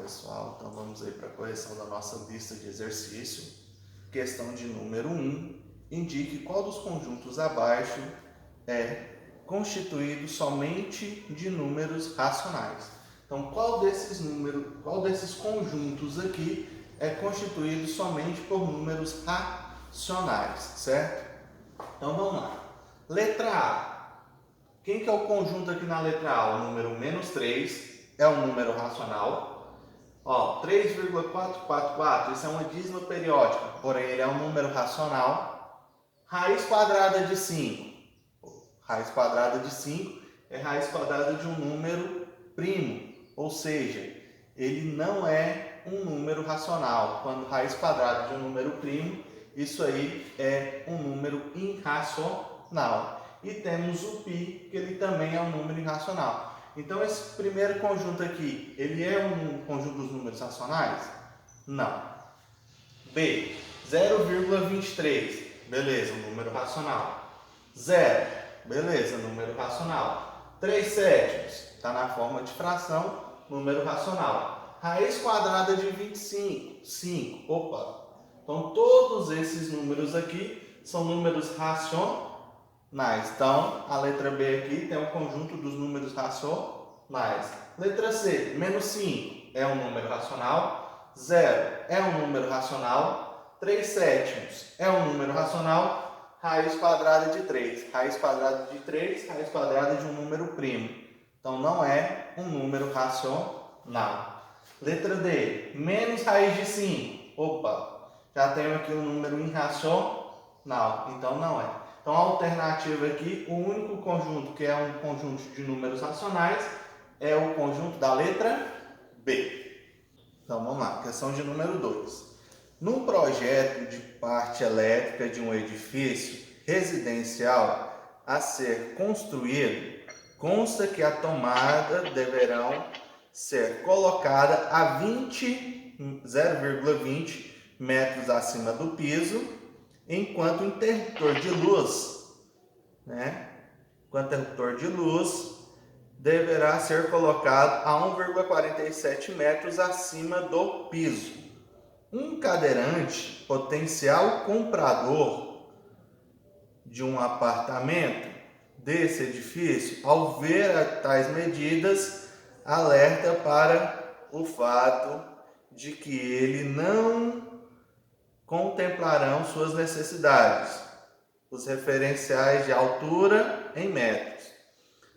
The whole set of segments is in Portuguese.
pessoal, então vamos aí para a correção da nossa lista de exercício. Questão de número 1. Indique qual dos conjuntos abaixo é constituído somente de números racionais. Então, qual desses conjuntos aqui é constituído somente por números racionais, certo? Então, vamos lá. Letra A. Quem que é o conjunto aqui na letra A? O número menos 3 é um número racional. Ó, 3,444, isso é uma dízima periódica, porém ele é um número racional. Raiz quadrada de 5. Raiz quadrada de 5 é raiz quadrada de um número primo, ou seja, ele não é um número racional. Quando raiz quadrada de um número primo, isso aí é um número irracional. E temos o π, que ele também é um número irracional. Então, esse primeiro conjunto aqui, ele é um conjunto dos números racionais? Não. B, 0,23, beleza, número racional. 0, beleza, número racional. 3/7, está na forma de fração, número racional. Raiz quadrada de 25, 5, opa. Então, todos esses números aqui são números racionais. Então, a letra B aqui tem um conjunto dos números racionais. Letra C, menos 5 é um número racional. 0 é um número racional. 3/7 é um número racional. Raiz quadrada de 3. Raiz quadrada de 3, raiz quadrada de um número primo. Então, não é um número racional. Letra D, menos raiz de 5. Opa, já tenho aqui um número irracional. Então, não é. Então, a alternativa aqui, o único conjunto que é um conjunto de números racionais é o conjunto da letra B. Então, vamos lá, questão de número 2. No projeto de parte elétrica de um edifício residencial a ser construído, consta que a tomada deverão ser colocada a 0,20 metros acima do piso, enquanto o interruptor de luz, deverá ser colocado a 1,47 metros acima do piso. Um cadeirante, potencial comprador de um apartamento desse edifício, ao ver tais medidas, alerta para o fato de que ele não contemplarão suas necessidades, os referenciais de altura em metros,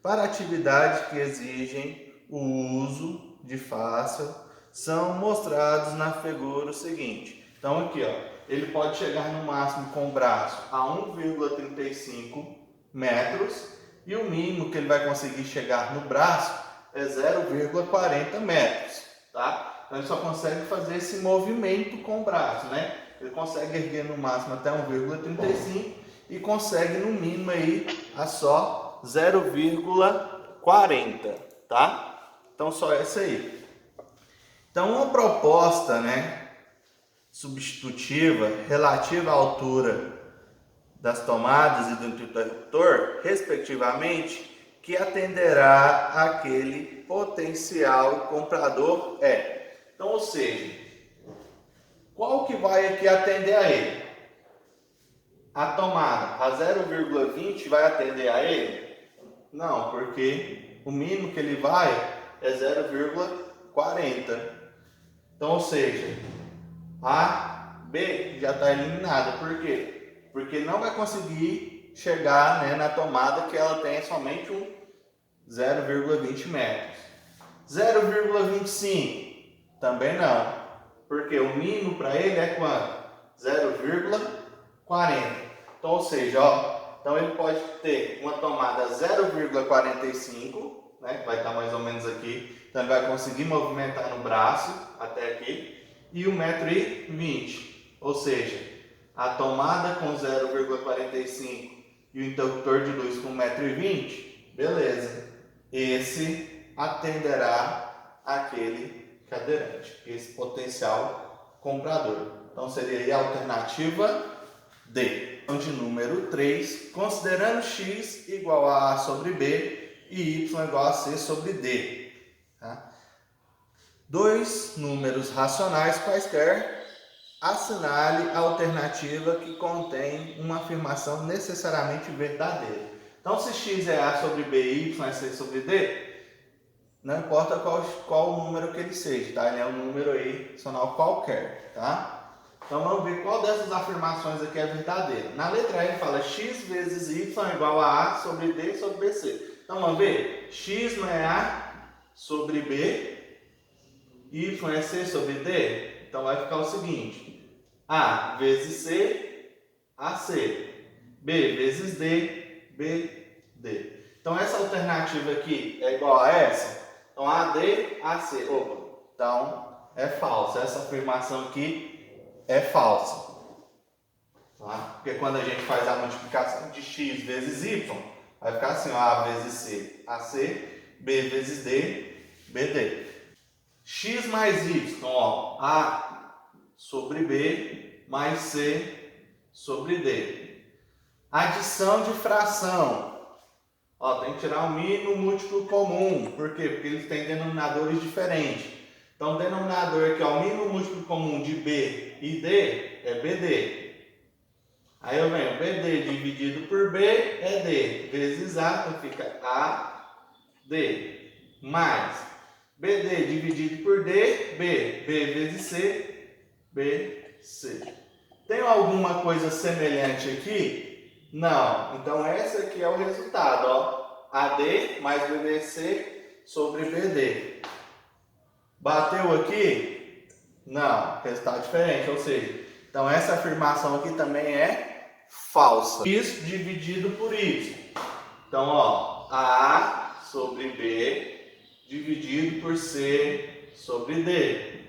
para atividades que exigem o uso de fácil, são mostrados na figura seguinte. Então aqui, ó, ele pode chegar no máximo com o braço a 1,35 metros e o mínimo que ele vai conseguir chegar no braço é 0,40 metros, tá? Então ele só consegue fazer esse movimento com o braço, né? Ele consegue erguer no máximo até 1,35 e consegue no mínimo aí a só 0,40, tá? Então só essa aí. Então uma proposta, né, substitutiva relativa à altura das tomadas e do interruptor, respectivamente, que atenderá àquele potencial comprador é. Então, ou seja, qual que vai aqui atender a ele? A tomada, a 0,20 vai atender a ele? Não, porque o mínimo que ele vai é 0,40. Então, ou seja, a B já está eliminada. Por quê? Porque não vai conseguir chegar, né, na tomada que ela tem somente um 0,20 metros. 0,25 também não. Porque o mínimo para ele é quanto? 0,40. Então, ou seja, ó, então ele pode ter uma tomada 0,45, né? Vai estar mais ou menos aqui. Então ele vai conseguir movimentar no braço até aqui. E 1,20 m. Ou seja, a tomada com 0,45 e o interruptor de luz com 1,20 m, beleza. Esse atenderá aquele cadeirante, esse potencial comprador. Então seria aí a alternativa D. Então, de número 3, considerando x igual a sobre b e y igual a c sobre d. Tá? dois números racionais quaisquer, assinale a alternativa que contém uma afirmação necessariamente verdadeira. Então, se x é a sobre b e y é c sobre d, não importa qual o número que ele seja, tá? Ele é um número aí racional qualquer, tá? Então, vamos ver qual dessas afirmações aqui é verdadeira. Na letra E, ele fala x vezes y igual a a sobre d sobre bc. Então, vamos ver. X não é a sobre b, y é c sobre d. Então, vai ficar o seguinte. A vezes c, AC. B vezes d, BD. Então, essa alternativa aqui é igual a essa. Então, AD, AC. Opa, então é falsa. Essa afirmação aqui é falsa. Tá? Porque quando a gente faz a multiplicação de x vezes y, vai ficar assim, ó, A vezes C, AC, B vezes D, BD. X mais y, então, ó, A sobre B mais C sobre D. Adição de fração. Ó, tem que tirar o mínimo múltiplo comum. Por quê? Porque eles têm denominadores diferentes. Então, o denominador aqui, ó, o mínimo múltiplo comum de B e D é BD. Aí eu venho, BD dividido por B é D, vezes A, então fica AD, mais BD dividido por D, B vezes C, BC. Tem alguma coisa semelhante aqui? Não. Então, esse aqui é o resultado, ó. AD mais BBC sobre BD. Bateu aqui? Não. Resultado diferente, ou seja, então essa afirmação aqui também é falsa. X dividido por Y. Então, ó, A sobre B dividido por C sobre D.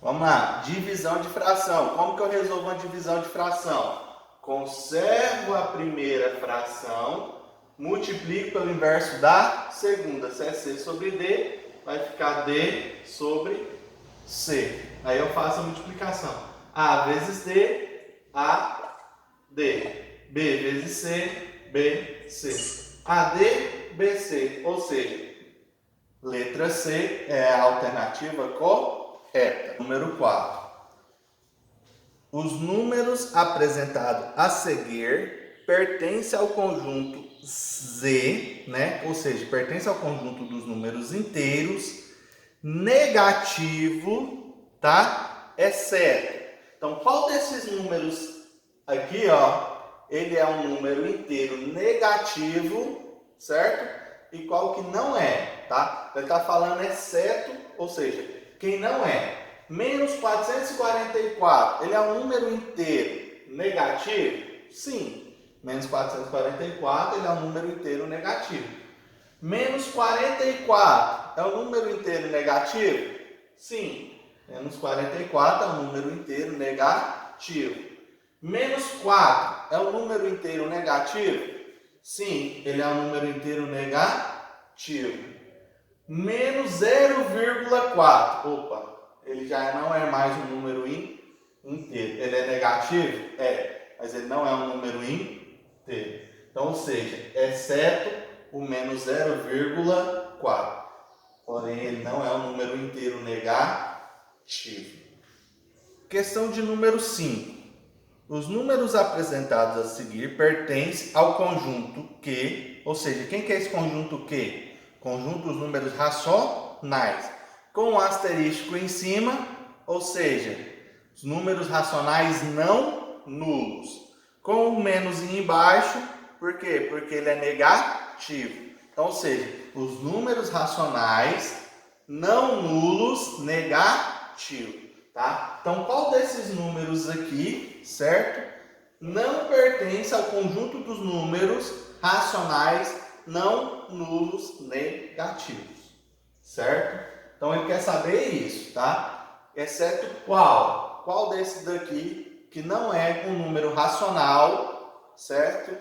Vamos lá, divisão de fração. Como que eu resolvo uma divisão de fração? Conservo a primeira fração, multiplico pelo inverso da segunda. Se é C sobre D, vai ficar D sobre C. Aí eu faço a multiplicação. A vezes D, A, D. B vezes C, B, C. AD, BC. Ou seja, letra C é a alternativa correta. Número 4. Os números apresentados a seguir pertencem ao conjunto Z, né? Ou seja, pertence ao conjunto dos números inteiros, negativo, tá? Exceto. Então, qual desses números aqui, ó, ele é um número inteiro negativo, certo? E qual que não é, tá? Ele está falando exceto, ou seja, quem não é. Menos 444, ele é um número inteiro negativo? Sim. Menos 444, ele é um número inteiro negativo. Menos 44 é um número inteiro negativo? Sim. Menos 44 é um número inteiro negativo. Menos 4 é um número inteiro negativo? Sim, ele é um número inteiro negativo. Menos 0,4. Opa, ele já não é mais um número inteiro. Ele é negativo? É, mas ele não é um número inteiro. Então, ou seja, exceto o menos 0,4. Porém, ele não é um número inteiro negativo. Questão de número 5. Os números apresentados a seguir pertencem ao conjunto Q, ou seja, quem que é esse conjunto Q? Conjunto dos números racionais, com um asterístico em cima, ou seja, os números racionais não nulos, com um menos embaixo, por quê? Porque ele é negativo. Então, ou seja, os números racionais não nulos negativos. Tá? Então, qual desses números aqui, certo? Não pertence ao conjunto dos números racionais não nulos negativos, certo? Então, ele quer saber isso, tá? Exceto qual? Qual desses daqui que não é um número racional, certo?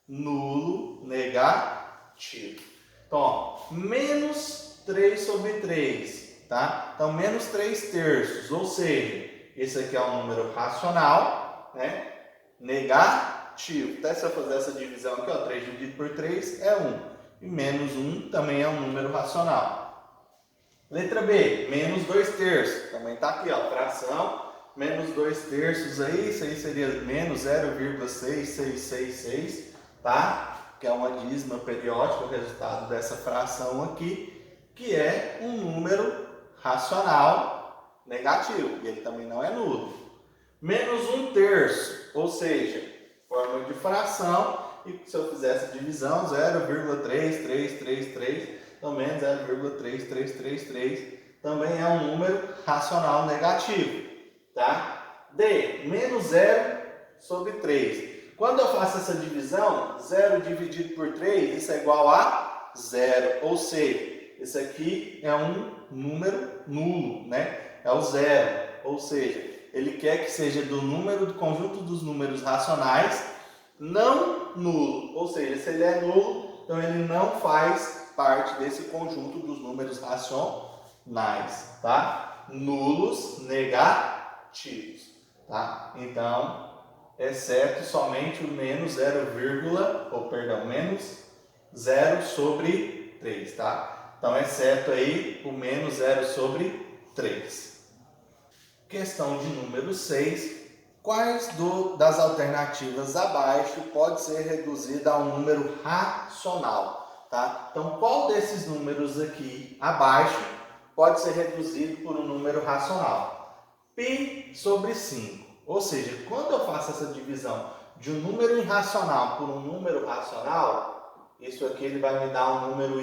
Nulo negativo. Então, ó, menos 3 sobre 3. Tá? Então, menos 3 terços, ou seja, esse aqui é um número racional, né? Negativo. Até se eu fazer essa divisão aqui, ó, 3 dividido por 3 é 1. E menos 1 também é um número racional. Letra B, menos 2/3. Também está aqui, ó, fração, menos 2/3 aí, isso aí seria menos 0,6666, tá? Que é uma dízima periódica, o resultado dessa fração aqui, que é um número racional negativo, e ele também não é nulo. Menos 1/3, ou seja, forma de fração, e se eu fizesse divisão, 0,3333, então menos 0,3333 também é um número racional negativo, tá? D, menos 0/3. Quando eu faço essa divisão, 0 dividido por 3, isso é igual a 0, ou seja, esse aqui é um número nulo, né? É o 0, ou seja, ele quer que seja do conjunto dos números racionais não nulo, ou seja, se ele é nulo, então ele não faz parte desse conjunto dos números racionais, tá? Nulos negativos, tá? Então, exceto somente o menos menos 0/3, tá? Então, exceto aí o menos 0/3. Questão de número 6. Quais das alternativas abaixo pode ser reduzida a um número racional? Tá? Então, qual desses números aqui abaixo pode ser reduzido por um número racional? π/5. Ou seja, quando eu faço essa divisão de um número irracional por um número racional, isso aqui ele vai me dar um número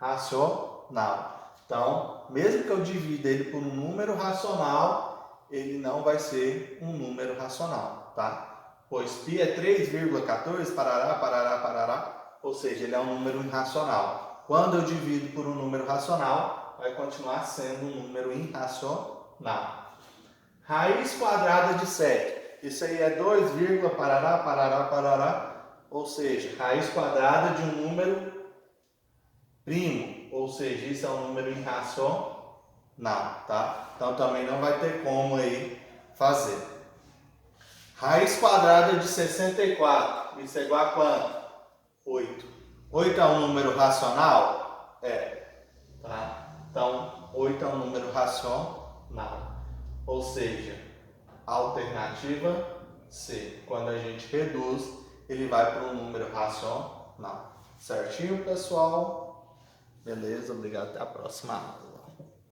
irracional. Então, mesmo que eu divida ele por um número racional, ele não vai ser um número racional, tá? Pois π é 3,14, parará, parará, parará, ou seja, ele é um número irracional. Quando eu divido por um número racional, vai continuar sendo um número irracional. Raiz quadrada de 7. Isso aí é 2, parará, parará, parará, ou seja, raiz quadrada de um número primo, ou seja, isso é um número irracional, tá? Então também não vai ter como aí fazer. Raiz quadrada de 64, isso é igual a quanto? 8. 8 é um número racional? É, tá? Então, 8 é um número racional, ou seja, alternativa C. Quando a gente reduz, ele vai para um número racional. Certinho, pessoal? Beleza, obrigado, até a próxima aula.